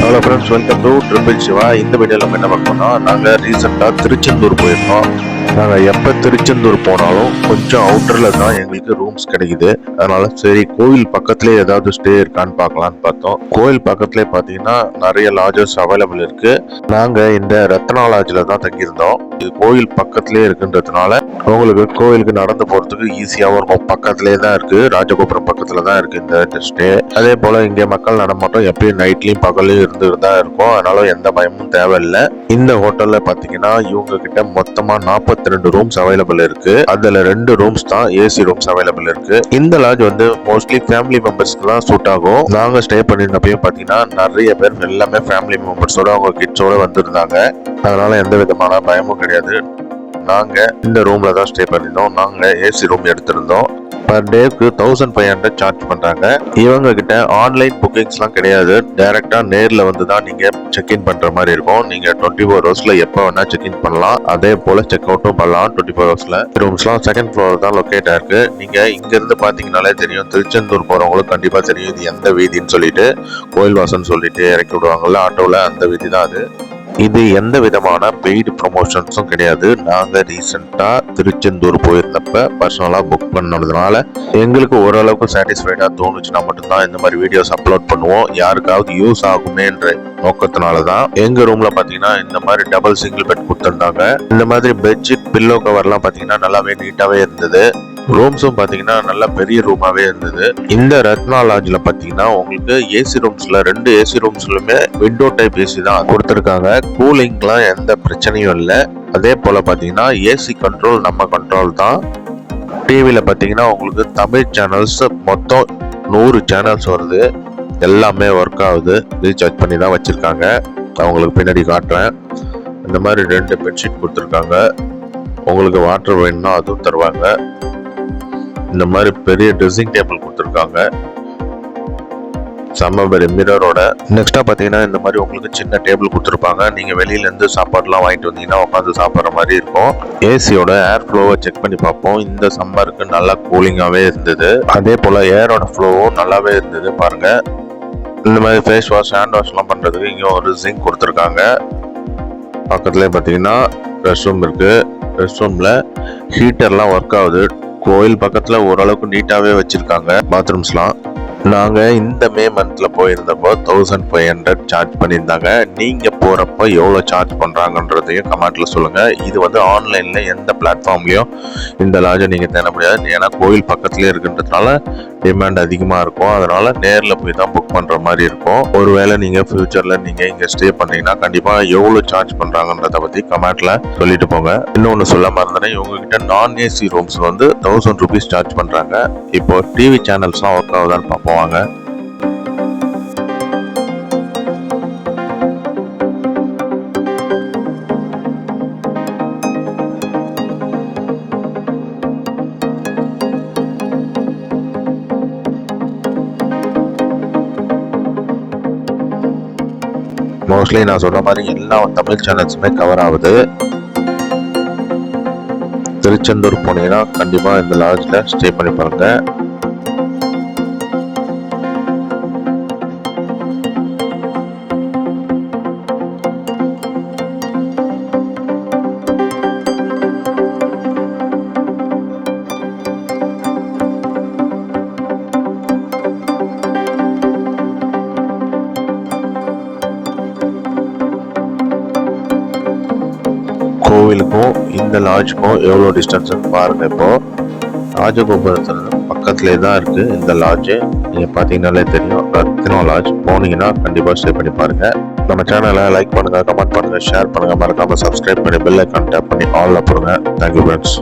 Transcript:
Hello friends, welcome to triple Shiva. இந்த வீடியோவில் நம்ம என்ன பார்க்கணும்னா, நாங்கள் ரீசெண்டாக திருச்செந்தூர் போயிருந்தோம். நாங்கள் எப்போ திருச்செந்தூர் போனாலும் கொஞ்சம் அவுட்டரில் தான் எங்களுக்கு ரூம்ஸ் கிடைக்குது. அதனால சரி கோவில் பக்கத்துலேயே ஏதாவது ஸ்டே இருக்கான்னு பார்க்கலான்னு பார்த்தோம். கோவில் பக்கத்துலேயே பார்த்தீங்கன்னா நிறைய லாட்ஜஸ் அவைலபிள் இருக்கு. நாங்கள் இந்த ரத்னா லாட்ஜில் தான் தங்கியிருந்தோம். இது கோவில் பக்கத்துலேயே இருக்குன்றதுனால உங்களுக்கு கோவிலுக்கு நடந்து போகிறதுக்கு ஈஸியாகவும் இருக்கும். பக்கத்துலேயே தான் இருக்கு, ராஜகோபுரம் பக்கத்தில் தான் இருக்கு இந்த ஸ்டே. அதே போல் இங்கே மக்கள் நடமாட்டம் எப்பயும் நைட்லையும் பகலையும் இருந்துட்டு தான் இருக்கும். அதனால எந்த பயமும் தேவையில்லை. இந்த ஹோட்டல்ல பாத்தீங்கன்னா இவங்க கிட்ட மொத்தமா 42 ரூம்ஸ் அவைலபிள் இருக்கு. அதுல 2 ரூம்ஸ் தான் ஏசி ரூம்ஸ் அவைலபிள் இருக்கு. இந்த லாட்ஜ் வந்து மோஸ்ட்லி ஃபேமிலி மெம்பர்ஸ்க்கு தான் சூட் ஆகும். நாங்க ஸ்டே பண்ணிருந்தப்பையும் பாத்தீங்கன்னா நிறைய பேர் எல்லாமே ஃபேமிலி மெம்பர்ஸோட அவங்க கிட்ஸோட வந்திருந்தாங்க. அதனால எந்த விதமான பயமும் கிடையாது. நாங்க இந்த ரூம்ல தான் ஸ்டே பண்ணிருந்தோம். நாங்க ஏசி ரூம் எடுத்திருந்தோம். பர் டேக்கு 1500 சார்ஜ் பண்றாங்க. இவங்க கிட்ட ஆன்லைன் புக்கிங்ஸ்லாம் கிடையாது. டைரக்டா நேர்ல வந்து தான் நீங்க செக்இன் பண்ற மாதிரி இருக்கும். நீங்க 24 ஹவர்ஸ்ல எப்ப வேணா செக்இன் பண்ணலாம். அதே போல செக் அவுட்டும் பண்ணலாம் 24 ஹவர்ஸ்ல. ரூம்ஸ்லாம் செகண்ட் ஃப்ளோர் தான் லொகேட் ஆயிருக்கு. நீங்க இங்க இருந்து பாத்தீங்கன்னாலே தெரியும், திருச்செந்தூர் போறவங்களுக்கு கண்டிப்பா தெரியும் இது எந்த வீதின்னு சொல்லிட்டு. கோயில் வாசன் சொல்லிட்டு இறக்கி விடுவாங்கல்ல ஆட்டோல, அந்த வீதி தான் அது. இது எந்த விதமான பெய்டு ப்ரொமோஷன்ஸும் கிடையாது. நாங்கள் ரீசெண்டாக திருச்செந்தூர் போயிருந்தப்ப பர்சனலாக புக் பண்ணதுனால எங்களுக்கு ஓரளவுக்கு சாட்டிஸ்ஃபைடாக தோணுச்சுன்னா மட்டும்தான் இந்த மாதிரி வீடியோஸ் அப்லோட் பண்ணுவோம். யாருக்காவது யூஸ் ஆகுமேன்ற நோக்கத்தினால தான். எங்கள் ரூமில் பார்த்தீங்கன்னா இந்த மாதிரி டபுள் சிங்கிள் பெட் கொடுத்துருந்தாங்க. இந்த மாதிரி பெட்ஷீட் பில்லோ கவர்லாம் பார்த்தீங்கன்னா நல்லாவே நீட்டாகவே இருந்தது. ரூம்ஸும் பார்த்தீங்கன்னா நல்ல பெரிய ரூமாவே இருந்தது. இந்த ரத்னா லாட்ஜில் பார்த்தீங்கன்னா உங்களுக்கு ஏசி ரூம்ஸ்ல 2 ஏசி ரூம்ஸ்லுமே விண்டோ டைப் ஏசி தான் கொடுத்துருக்காங்க. கூலிங்லாம் எந்த பிரச்சனையும் இல்லை. அதே போல பார்த்தீங்கன்னா ஏசி கண்ட்ரோல் நம்ம கண்ட்ரோல் தான். டிவியில் பார்த்தீங்கன்னா உங்களுக்கு தமிழ் சேனல்ஸ் மொத்தம் 100 சேனல்ஸ் வருது. எல்லாமே ஒர்க் ஆகுது. ரீசார்ஜ் பண்ணி தான் வச்சிருக்காங்க. அவங்களுக்கு பின்னாடி காட்டுறேன். இந்த மாதிரி 2 பெட்ஷீட் கொடுத்துருக்காங்க. உங்களுக்கு வாட்டர் வேணும்னா அதுவும் தருவாங்க. இந்த மாதிரி பெரிய ட்ரெஸ்ஸிங் டேபிள் கொடுத்துருக்காங்க, செம்ம பெரிய மிரரோட. நெக்ஸ்டா பாத்தீங்கன்னா இந்த மாதிரி உங்களுக்கு சின்ன டேபிள் கொடுத்துருப்பாங்க. நீங்க வெளியில இருந்து சாப்பாடுலாம் வாங்கிட்டு வந்தீங்கன்னா உட்காந்து சாப்பிட்ற மாதிரி இருக்கும். ஏசியோட ஏர் ஃப்ளோவை செக் பண்ணி பார்ப்போம். இந்த சம்மருக்கு நல்லா கூலிங்காவே இருந்தது. அதே போல ஏரோட ஃப்ளோவும் நல்லாவே இருந்தது. பாருங்க, இந்த மாதிரி ஃபேஸ் வாஷ் ஹேண்ட் வாஷ்லாம் பண்றதுக்கு இங்க ஒரு ஜிங்க் கொடுத்துருக்காங்க. பக்கத்துலேயே பார்த்தீங்கன்னா ரெஸ்ட் ரூம் இருக்கு. ரெஸ்ட் ரூம்ல ஹீட்டர்லாம் ஒர்க் ஆகுது. கோயில் பக்கத்துல ஓரளவுக்கு நீட்டாவே வச்சிருக்காங்க பாத்ரூம்ஸ்லாம். நாங்க இந்த மே மந்த்ல போயிருந்தப்போ 1500 சார்ஜ் பண்ணியிருந்தாங்க. நீங்க போறப்போ எவ்வளவு சார்ஜ் பண்றாங்கன்றதையும் கமெண்ட்ல சொல்லுங்க. இது வந்து ஆன்லைன்ல எந்த பிளாட்ஃபார்ம்லயும் இந்த லாட்ஜை நீங்க தேட முடியாது. ஏன்னா கோயில் பக்கத்துலயே இருக்குன்றதுனால டிமாண்ட் அதிகமா இருக்கும். அதனால நேர்ல போய் தான் புக் பண்ற மாதிரி இருக்கும். ஒருவேளை நீங்க ஃபியூச்சர்ல நீங்க இங்க ஸ்டே பண்ணீங்கன்னா கண்டிப்பா எவ்வளவு சார்ஜ் பண்றாங்கன்றத பத்தி கமெண்ட்ல சொல்லிட்டு போங்க. இன்னொன்னு சொல்ல மறந்துட்டேன், இவங்க கிட்ட நான் ஏசி ரூம்ஸ் வந்து 1000 rupees சார்ஜ் பண்றாங்க. இப்போ டிவி சேனல்ஸ்லாம் ஒர்க் ஆகுதான்னு பார்ப்போம் வாங்க. மோஸ்ட்லி நான் சொல்ற மாதிரி எல்லா தமிழ் சேனல்ஸுமே கவர் ஆகுது. திருச்செந்தூர் போனீங்கன்னா கண்டிப்பா இந்த லாட்ஜ்ல ஸ்டே பண்ணி பாருங்க. கோவிலுக்கும் இந்த லாட்ஜுக்கும் எவ்வளோ டிஸ்டன்ஸ்ன்னு பாருங்க. இப்போ ராஜகோபுரத்துல பக்கத்துலேயே தான் இருக்கு இந்த லாட்ஜு. நீங்க பார்த்தீங்கன்னாலே தெரியும், ரத்னா லாட்ஜ். போனீங்கன்னா கண்டிப்பா ஸ்டே பண்ணி பாருங்க. நம்ம சேனலை லைக் பண்ணுங்க, கமெண்ட் பண்ணுங்க, ஷேர் பண்ணுங்க, மறக்காம சப்ஸ்கிரைப் பண்ணி பெல் ஐக்கான் டேப் பண்ணி ஆல்ல போடுங்க. Thank you friends.